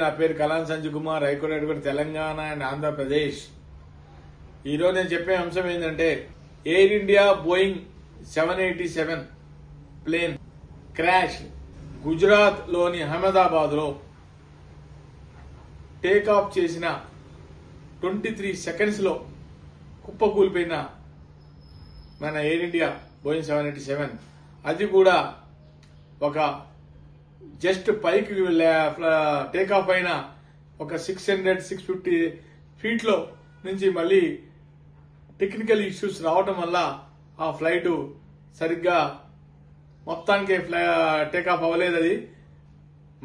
నా పేరు Kalan Sanjay Kumar, high court Telangana and Andhra Pradesh. ఈరోజు నేను చెప్పే అంశం ఏంటంటే, Air India Boeing 787 plane crash Gujarat లోని అహ్మదాబాద్ లో టేక్ ఆఫ్ చేసిన 23 సెకండ్స్ లో కుప్పకూలిపోయిన మన ఎయిర్ ఇండియా బోయింగ్ 787, అది కూడా ఒక జస్ట్ పైకి టేక్ ఆఫ్ అయిన ఒక 650 ఫీట్ లో నుంచి మళ్ళీ టెక్నికల్ ఇష్యూస్ రావటం వల్ల ఆ ఫ్లైట్ సరిగ్గా మొత్తానికి టేక్ ఆఫ్ అవ్వలేదు. అది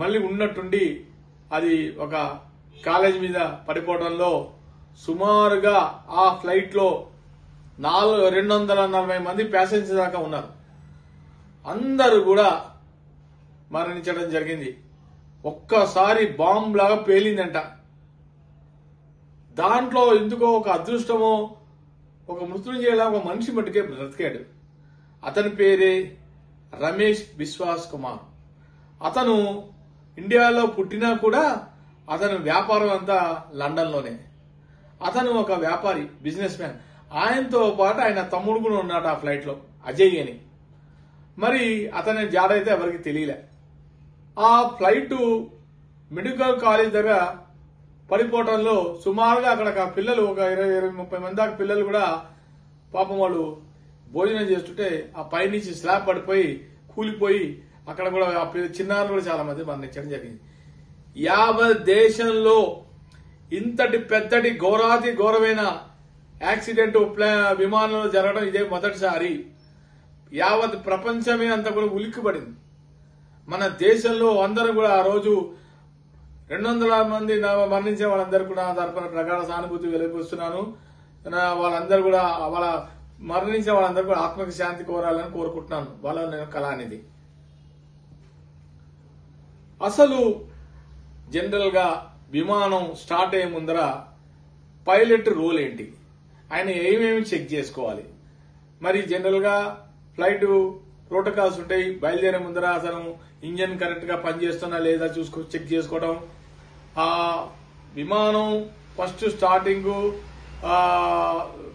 మళ్ళీ ఉన్నట్టుండి అది ఒక కాలేజ్ మీద పడిపోవడంలో సుమారుగా ఆ ఫ్లైట్ లో 240 మంది ప్యాసింజర్స్ దాకా ఉన్నారు. అందరూ కూడా మరణించడం జరిగింది. ఒక్కసారి బాంబ్ లాగా పేలిందంట. దాంట్లో ఎందుకో ఒక అదృష్టమో ఒక మృత్యుంజయలా ఒక మనిషి మట్టుకే బ్రతికాడు. అతని పేరే రమేష్ విశ్వాస్ కుమార్. అతను ఇండియాలో పుట్టినా కూడా అతను వ్యాపారం అంతా లండన్ లోనే. అతను ఒక వ్యాపారి, బిజినెస్ మ్యాన్. ఆయనతో పాటు ఆయన తమ్ముడు కూడా ఉన్నాడు ఆ ఫ్లైట్ లో, అజయ్ అని. మరి అతని జాడైతే ఎవరికి తెలియలే. ఆ ఫ్లైట్ మెడికల్ కాలేజ్ దగ్గర పడిపోవడంలో సుమారుగా అక్కడ పిల్లలు ఒక 20-30 మంది దాకా పిల్లలు కూడా పాపం వాళ్ళు భోజనం చేస్తుంటే ఆ పైనుంచి స్లాబ్ పడిపోయి కూలిపోయి అక్కడ కూడా చిన్నారులు కూడా చాలా మంది మరణించడం జరిగింది. యావత్ దేశంలో ఇంతటి పెద్దటి ఘోరమైన యాక్సిడెంట్ విమానంలో జరగడం ఇదే మొదటిసారి. యావత్ ప్రపంచమే అంతా కూడా ఉలిక్కిపడింది. మన దేశంలో అందరూ కూడా ఆ రోజు 200 మంది మరణించిన వాళ్ళందరూ కూడా తరపున ప్రగాఢ సానుభూతి వెలిపిస్తున్నాను. వాళ్ళందరూ కూడా వాళ్ళ మరణించిన వాళ్ళందరూ కూడా ఆత్మకి శాంతి కోరాలని కోరుకుంటున్నాను. వాళ్ళ నేను కళానిధి. అసలు జనరల్ గా విమానం స్టార్ట్ అయ్యే ముందర పైలట్ రోల్ ఏంటి, ఆయన ఏమేమి చెక్ చేసుకోవాలి? మరి జనరల్ గా ఫ్లైట్ ప్రోటోకాల్స్ ఉంటాయి. బయలుదేరే ముందర అసలు ఇంజన్ కరెక్ట్ గా పనిచేస్తున్నా లేదా చెక్ చేసుకోవడం. ఆ విమానం ఫస్ట్ స్టార్టింగ్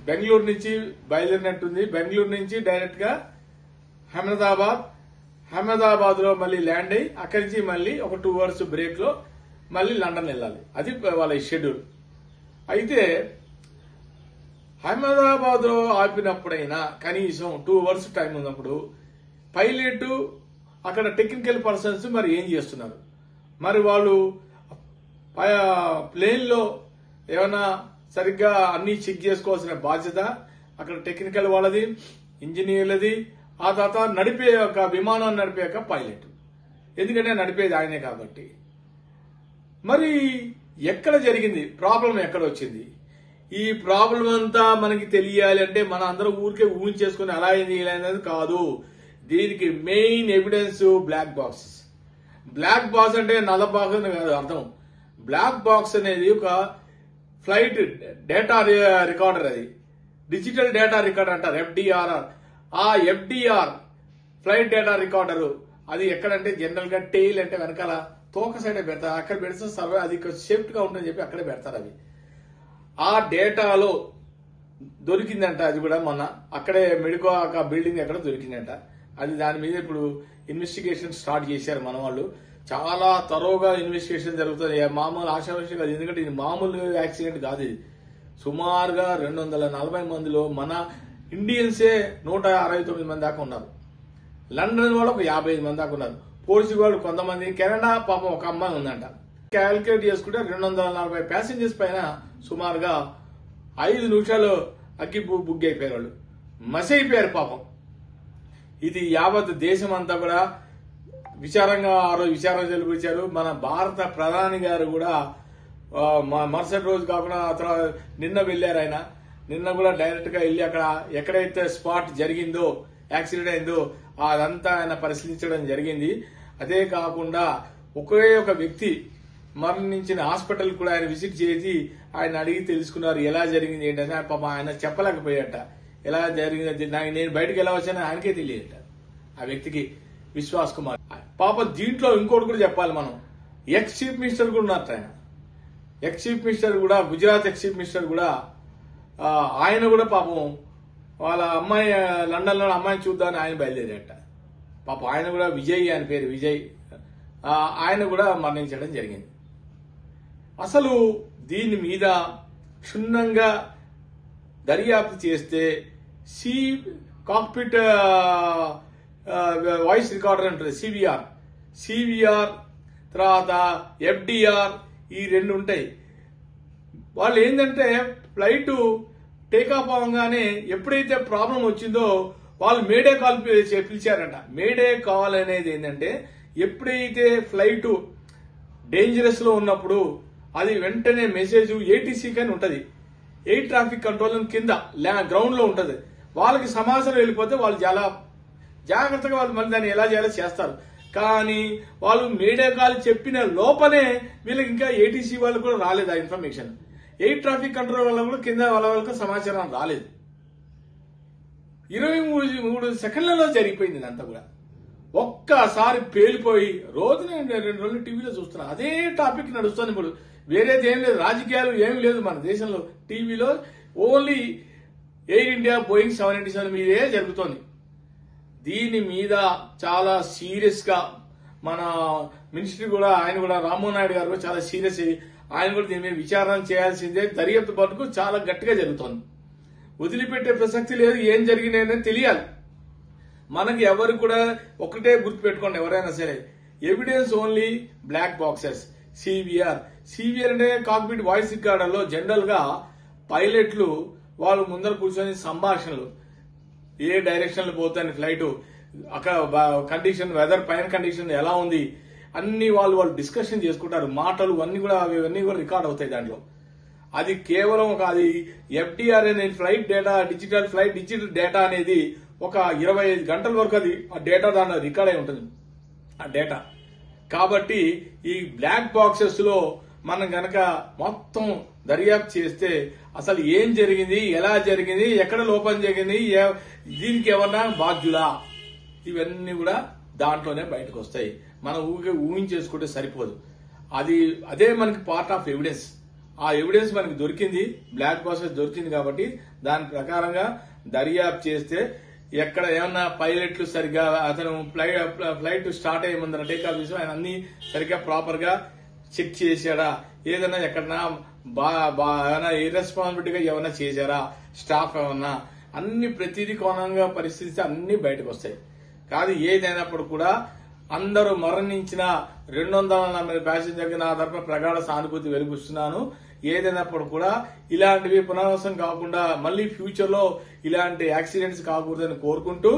బెంగళూరు నుంచి బయలుదేరినట్టుంది. బెంగళూరు నుంచి డైరెక్ట్ గా అహ్మదాబాద్ లో మళ్ళీ ల్యాండ్ అయ్యి అక్కడి నుంచి మళ్ళీ ఒక 2 అవర్స్ బ్రేక్ లో మళ్ళీ లండన్ వెళ్ళాలి. అది వాళ్ళ షెడ్యూల్. అయితే అహ్మదాబాద్ లో ఆపినప్పుడైనా కనీసం 2 అవర్స్ టైం ఉన్నప్పుడు పైలట్ అక్కడ టెక్నికల్ పర్సన్స్ మరి ఏం చేస్తున్నారు? మరి వాళ్ళు ప్లేన్ లో ఏమైనా సరిగ్గా అన్ని చెక్ చేసుకోవాల్సిన బాధ్యత అక్కడ టెక్నికల్ వాళ్ళది, ఇంజనీర్లది, ఆ తర్వాత నడిపే ఒక విమానాన్ని నడిపే ఒక పైలట్. ఎందుకంటే నడిపేది ఆయనే కాబట్టి. మరి ఎక్కడ జరిగింది ప్రాబ్లం, ఎక్కడ వచ్చింది? ఈ ప్రాబ్లం అంతా మనకి తెలియాలి అంటే మన అందరూ ఊరికే ఊహించేసుకుని అలా అయింది ఇలా అనేది కాదు. దీనికి main evidence black box. Black box అంటే నల్ల బాక్స్ అని కాదు అర్థం. బ్లాక్ బాక్స్ అనేది ఒక ఫ్లైట్ డేటా రికార్డర్. అది డిజిటల్ డేటా రికార్డర్ అంటారు, FDRR. ఆ FDR ఫ్లైట్ డేటా రికార్డర్ అది ఎక్కడంటే జనరల్ గా టెయిల్ అంటే వెనకాల తోక సైడ్ పెడతారు. అక్కడ పెడితే సర్వే అది సేఫ్ట్ గా ఉంటుందని చెప్పి అక్కడే పెడతారు. అవి ఆ డేటాలో దొరికిందంట. అది కూడా మొన్న అక్కడే మెడికో బిల్డింగ్ ఎక్కడ దొరికిందంట. అది దాని మీద ఇప్పుడు ఇన్వెస్టిగేషన్ స్టార్ట్ చేశారు మన వాళ్ళు. చాలా తరోగా ఇన్వెస్టిగేషన్ జరుగుతుంది. మామూలు ఆశావశం కాదు. ఎందుకంటే ఇది మామూలు యాక్సిడెంట్ కాదు. ఇది సుమారుగా 240 మందిలో మన ఇండియన్సే 169 మంది దాకా ఉన్నారు. లండన్ వాళ్ళు ఒక 55 మంది దాకా ఉన్నారు. పోర్చుగల్ కొంతమంది, కెనడా పాపం ఒక అమ్మాయి ఉందంట. క్యాల్కులేట్ చేసుకుంటే 240 ప్యాసింజర్స్ పైన సుమారుగా 5 నిమిషాలు అగ్గి బుగ్గి అయిపోయారు. వాళ్ళు మసి అయిపోయారు పాపం. ఇది యావత్ దేశం అంతా కూడా విచారంగా ఆ రోజు విచారణ తెలిపించారు. మన భారత ప్రధాని గారు కూడా మరుసటి రోజు కాకుండా నిన్న వెళ్లారు. ఆయన నిన్న కూడా డైరెక్ట్ గా వెళ్లి అక్కడ ఎక్కడైతే స్పాట్ జరిగిందో, యాక్సిడెంట్ అయిందో అదంతా ఆయన పరిశీలించడం జరిగింది. అదే కాకుండా ఒకే ఒక వ్యక్తి మరణించిన హాస్పిటల్ కూడా ఆయన విజిట్ చేసి ఆయన అడిగి తెలుసుకున్నారు ఎలా జరిగింది ఏంటని. పాపం ఆయన చెప్పలేకపోయాట. ఎలా జరిగింది, నేను బయటకు ఎలా వచ్చానో ఆయనకే తెలియట, ఆ వ్యక్తికి, విశ్వాస్ కుమార్. పాప దీంట్లో ఇంకోటి కూడా చెప్పాలి మనం. ఎక్స్ చీఫ్ మినిస్టర్ కూడా ఉన్నారు. ఎక్స్ చీఫ్ మినిస్టర్ కూడా, గుజరాత్ ఎక్స్ చీఫ్ మినిస్టర్ కూడా ఆయన కూడా పాపం వాళ్ళ అమ్మాయి లండన్లో అమ్మాయిని చూద్దామని ఆయన బయలుదేరాట. పాపం ఆయన కూడా విజయ్, ఆయన పేరు విజయ్, ఆయన కూడా మరణించడం జరిగింది. అసలు దీని మీద క్షుణ్ణంగా దర్యాప్తు చేస్తే కాక్పిట్ వాయిస్ రికార్డర్ ఉంటుంది, సివిఆర్ తర్వాత ఎఫ్డిఆర్, ఈ రెండు ఉంటాయి. వాళ్ళు ఏంటంటే ఫ్లైట్ టేకాఫ్ అవగానే ఎప్పుడైతే ప్రాబ్లం వచ్చిందో వాళ్ళు మేడే కాల్ పిలిచారంట. మేడే కాల్ అనేది ఏంటంటే ఎప్పుడైతే ఫ్లైట్ డేంజరస్ లో ఉన్నప్పుడు అది వెంటనే మెసేజ్ ఏటీసీ అని ఉంటది, ఎయిర్ ట్రాఫిక్ కంట్రోల్ కింద గ్రౌండ్ లో ఉంటది. వాళ్ళకి సమాచారం వెళ్ళిపోతే వాళ్ళు చాలా జాగ్రత్తగా వాళ్ళు మళ్ళీ దాన్ని ఎలా చేయాలో చేస్తారు. కానీ వాళ్ళు మేడే కాల్ చెప్పిన లోపలే వీళ్ళకి ఇంకా ఏటీసీ వాళ్ళు కూడా రాలేదు ఆ ఇన్ఫర్మేషన్. ఎయిర్ ట్రాఫిక్ కంట్రోల్ వల్ల కూడా కింద వాళ్ళకి సమాచారం రాలేదు. 23 సెకండ్లలో జరిగిపోయింది ఇదంతా కూడా. ఒక్కసారి పేలిపోయి రోజు నేను 2 రోజులు టీవీలో చూస్తున్నా, అదే టాపిక్ నడుస్తుంది. ఇప్పుడు వేరేది ఏం లేదు, రాజకీయాలు ఏమి లేదు మన దేశంలో. టీవీలో ఓన్లీ ఎయిర్ ఇండియా బోయింగ్ 787 మీదే జరుగుతోంది. దీని మీద చాలా సీరియస్ గా మన మినిస్ట్రీ కూడా, ఆయన కూడా రామ్మోహన్ నాయుడు గారు చాలా సీరియస్ అయ్యి ఆయన కూడా దీని మీద విచారణ చేయాల్సిందే. దర్యాప్తు పట్టుకు చాలా గట్టిగా జరుగుతోంది. వదిలిపెట్టే ప్రసక్తి లేదు. ఏం జరిగిందని తెలియాలి మనకి. ఎవరు కూడా ఒకటే గుర్తుపెట్టుకోండి, ఎవరైనా సరే, evidence only black boxes. CVR అంటే కాక్పిట్ వాయిస్ రికార్డర్ లో జనరల్ గా పైలట్లు వాళ్ళు ముందర కూర్చొని సంభాషణలు, ఏ డైరెక్షన్ లో పోతుంది ఫ్లైట్, అక్కడ కండిషన్, వెదర్ పైన కండిషన్ ఎలా ఉంది, అన్ని వాళ్ళు డిస్కషన్ చేసుకుంటారు. మాటలు అన్ని కూడా రికార్డ్ అవుతాయి దాంట్లో. అది కేవలం అది ఎఫ్డిఆర్ అనే ఫ్లైట్ డేటా, డిజిటల్ డేటా అనేది ఒక 25 గంటల వరకు అది ఆ డేటా దాంట్లో రికార్డ్ అయి ఉంటుంది ఆ డేటా. కాబట్టి ఈ బ్లాక్ బాక్సెస్ లో మనం గనక మొత్తం దర్యాప్తు చేస్తే అసలు ఏం జరిగింది, ఎలా జరిగింది, ఎక్కడ లోపం జరిగింది, దీనికి ఎవరన్నా బాధ్యులా, ఇవన్నీ కూడా దాంట్లోనే బయటకు వస్తాయి. మనం ఊహించేసుకుంటే సరిపోదు. అదే మనకి పార్ట్ ఆఫ్ ఎవిడెన్స్. ఆ ఎవిడెన్స్ మనకి దొరికింది, బ్లాక్ బాక్సెస్ దొరికింది. కాబట్టి దాని ప్రకారంగా దర్యాప్తు చేస్తే ఎక్కడ ఏమన్నా పైలట్లు సరిగ్గా, అతను ఫ్లైట్ స్టార్ట్ అయ్యే ముందర టేకాఫ్ చేసి ఆయన అన్ని సరిగ్గా ప్రాపర్ గా చెక్ చేశాడా, ఏదైనా ఎక్కడన్నా ఏమైనా ఇర్రెస్పాన్సిబిలిటీగా ఏమైనా చేశారా, స్టాఫ్ ఏమన్నా, అన్ని ప్రతిదీ కోణంగా పరిస్థితి అన్ని బయటకు వస్తాయి. కాదు ఏదైనప్పుడు కూడా అందరూ మరణించిన 240 ప్యాసింజర్కి నా తరఫున ప్రగాఢ సానుభూతి వెలిపిస్తున్నాను. ఏదైనప్పుడు కూడా ఇలాంటివి పునరావృతం కాకుండా మళ్ళీ ఫ్యూచర్ లో ఇలాంటి యాక్సిడెంట్స్ కాకూడదని కోరుకుంటూ,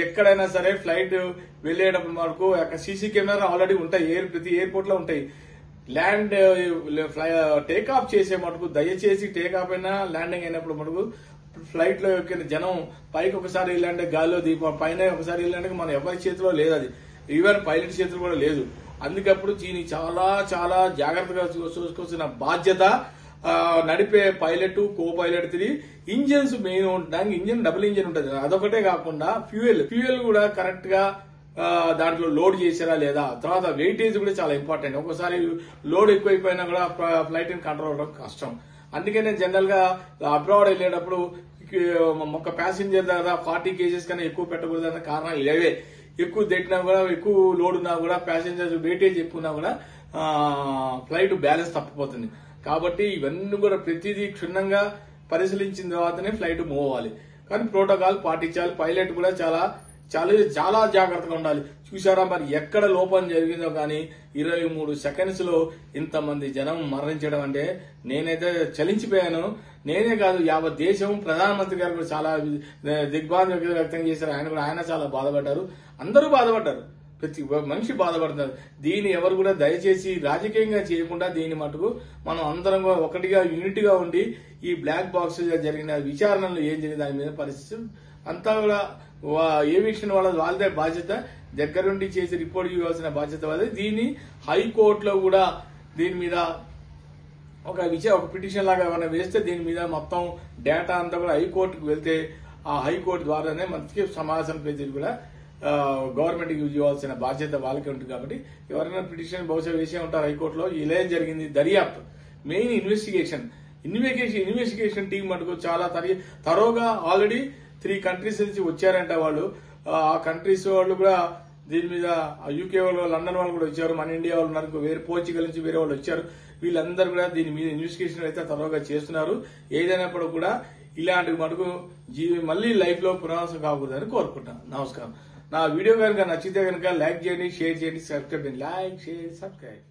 ఎక్కడైనా సరే ఫ్లైట్ వెళ్లేటప్పుడు మనకు సీసీ కెమెరా ఆల్రెడీ ఉంటాయి, ప్రతి ఎయిర్పోర్ట్ లో ఉంటాయి. ల్యాండ్ టేకాఫ్ చేసే మటుకు దయచేసి టేకాఫ్ అయినా ల్యాండింగ్ అయినప్పుడు మటుకు ఫ్లైట్ లో ఎక్కిన జనం పైకి ఒకసారి వెళ్ళండి, గాల్లో దీపం పైన ఒకసారి వెళ్ళండి, మన ఎవరి చేతిలో లేదు, అది ఈవెన్ పైలట్ చేతిలో కూడా లేదు. అందుకప్పుడు దీన్ని చాలా చాలా జాగ్రత్తగా చూసుకోవాల్సిన బాధ్యత నడిపే pilot, co pilot the. Engines main ఉండడానికి ఇంజన్ డబుల్ ఇంజన్ ఉంటుంది. అదొకటే కాకుండా ఫ్యూయల్ కూడా కరెక్ట్ గా దాంట్లో లోడ్ చేశారా లేదా. తర్వాత వెయిటేజ్ కూడా చాలా ఇంపార్టెంట్. ఒకసారి లోడ్ ఎక్కువైపోయినా కూడా ఫ్లైట్ ని కంట్రోల్ అవడం కష్టం. అందుకనే జనరల్ గా అబ్రాడ్ వెళ్లేటప్పుడు ఒక ప్యాసింజర్ దగ్గర 40 kgs కన్నా ఎక్కువ పెట్టకూడదు అన్న కారణాలు ఇవే. ఎక్కువ తిట్టినా కూడా, ఎక్కువ లోడ్ ఉన్నా కూడా, ప్యాసింజర్స్ వెయిటేజ్ ఎక్కువ ఉన్నా కూడా ఫ్లైట్ బ్యాలెన్స్ తప్పిపోతుంది. కాబట్టి ఇవన్నీ కూడా ప్రతిదీ క్షుణ్ణంగా పరిశీలించిన తర్వాతనే ఫ్లైట్ మూవ్ అవ్వాలి. కానీ ప్రోటోకాల్ పాటించాలి. పైలట్ కూడా చాలా చాలా చాలా జాగ్రత్తగా ఉండాలి. చూసారా మరి ఎక్కడ లోపం జరిగిందో కానీ 23 సెకండ్స్ లో ఇంతమంది జనం మరణించడం అంటే నేనైతే చలించిపోయాను. నేనే కాదు, యావత్ దేశం, ప్రధానమంత్రి గారు కూడా చాలా దిగ్భ్రాంతి వ్యక్తం చేశారు. ఆయన చాలా బాధపడ్డారు. అందరూ బాధపడ్డారు. ప్రతి మనిషి బాధపడుతున్నారు. దీన్ని ఎవరు కూడా దయచేసి రాజకీయంగా చేయకుండా దీని మటుకు మనం అందరం ఒకటిగా యూనిట్గా ఉండి ఈ బ్లాక్ బాక్స్ జరిగిన విచారణలో ఏం జరిగింది దాని మీద పరిస్థితి అంతా కూడా ఏవియేషన్ వాళ్ళదే బాధ్యత. దగ్గరుండి చేసి రిపోర్ట్ ఇవ్వాల్సిన బాధ్యత వాళ్ళది. దీన్ని హైకోర్టులో కూడా దీని మీద ఒక పిటిషన్ లాగా ఏమైనా వేస్తే దీని మీద మొత్తం డేటా అంతా కూడా హైకోర్టుకు వెళ్తే ఆ హైకోర్టు ద్వారానే మనకి సమావేశం పేజీలు కూడా గవర్నమెంట్ యూజ్ ఇవ్వాల్సిన బాధ్యత వాళ్ళకే ఉంటుంది కాబట్టి ఎవరైనా పిటిషన్ బహుశా వేసే ఉంటారు హైకోర్టులో. ఇలా ఏం జరిగింది దర్యాప్తు, మెయిన్ ఇన్వెస్టిగేషన్ టీం మటుకు చాలా తరోగా ఆల్రెడీ 3 కంట్రీస్ నుంచి వచ్చారంట వాళ్ళు. ఆ కంట్రీస్ వాళ్ళు కూడా దీని మీద యూకే వాళ్ళు, లండన్ వాళ్ళు కూడా వచ్చారు, మన ఇండియా వాళ్ళు ఉన్నారు, వేరే పోర్చుగల్ నుంచి వేరే వాళ్ళు వచ్చారు. వీళ్ళందరూ కూడా దీని మీద ఇన్వెస్టిగేషన్ అయితే తరోగా చేస్తున్నారు. ఏదైనప్పుడు కూడా ఇలాంటి మటుకు మళ్ళీ లైఫ్ లో పునరావృతం కాకూడదని కోరుకుంటాను. నమస్కారం. నా వీడియో కనుక నచ్చితే కనుక లైక్ చేయండి, షేర్ చేయండి, సబ్స్క్రైబ్ చేయండి. Like, share, subscribe.